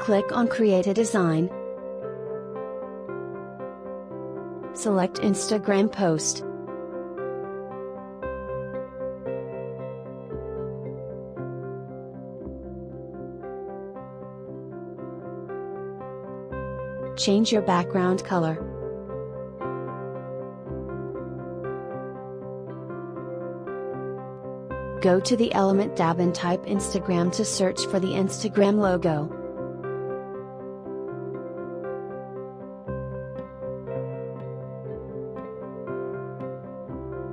Click on Create a Design. Select Instagram Post. Change your background color. Go to the Element tab and type Instagram to search for the Instagram logo.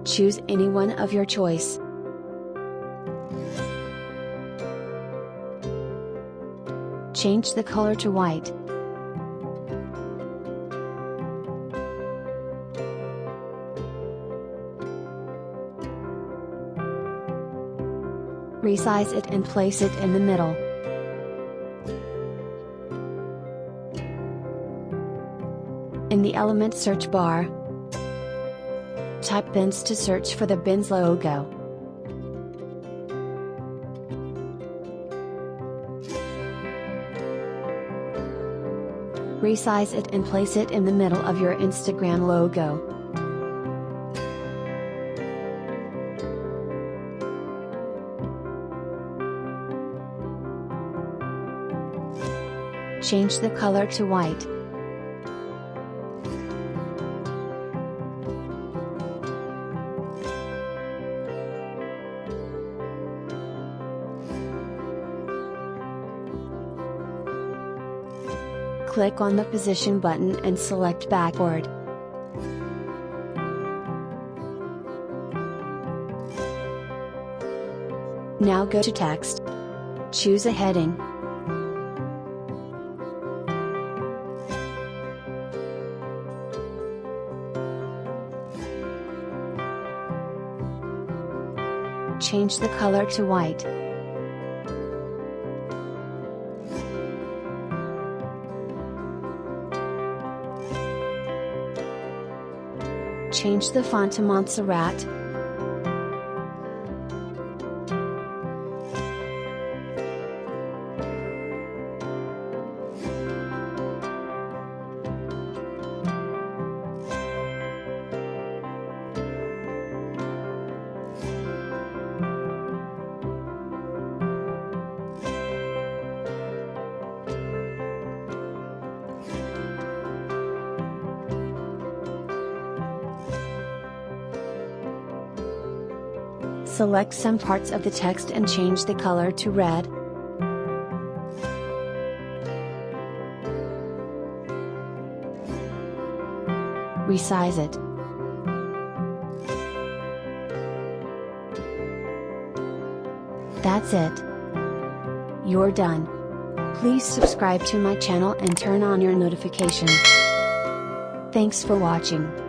Choose any one of your choice. Change the color to white. Resize it and place it in the middle. In the Element search bar, type bins to search for the bins logo. Resize it and place it in the middle of your Instagram logo. Change the color to white. Click on the Position button and select Backward. Now go to Text. Choose a heading. Change the color to white. Change the font to Montserrat. Select some parts of the text and change the color to red. Resize it. That's it. You're done. Please subscribe to my channel and turn on your notification. Thanks for watching.